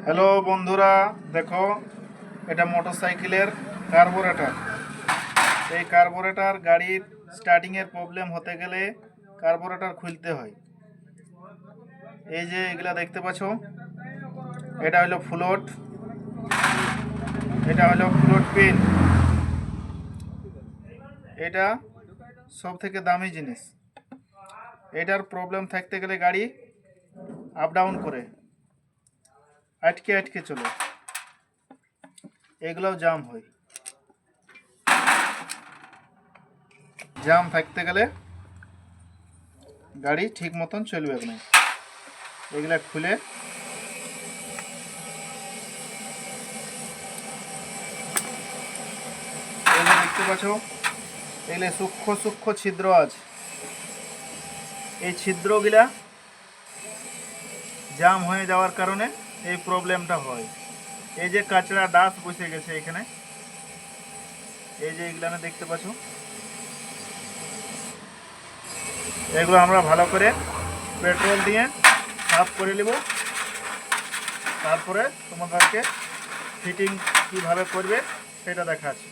Hello বন্ধুরা, দেখো এটা মোটরসাইকেলের কার্বোরেটর। এই কার্বোরেটর গাড়ির স্টার্টিংয়ের প্রবলেম হতে গেলে কার্বোরেটর খুলতে হয়। এই যে এগুলা দেখতে পাচ্ছ, এটা হলো ফ্লোট, এটা হলো ফ্লোট পিন। এটা সব থেকে দামি জিনিস। এটার প্রবলেম থাকতে গেলে গাড়ি আপ ডাউন করে, আটকে আটকে চলে, এগুলোও জাম হয়। জাম থাকতে গেলে গাড়ি ঠিক মতন চলবে না। এগুলা খুলে এগুলো দেখতে পাচ্ছ, এগুলো সূক্ষ্ম সূক্ষ্ম ছিদ্র আছে। এই ছিদ্রগুলা জাম হয়ে যাওয়ার কারণে এই প্রবলেমটা হয়। এই যে কাঁচড়া ডাস বসে গেছে এখানে, এই যে এগুলানে দেখতে পাচ্ছ, এগুলো আমরা ভালো করে পেট্রোল দিয়ে সাফ করে নেব। তারপরে তোমাদেরকে ফিটিং কিভাবে করবে সেটা দেখাচ্ছি।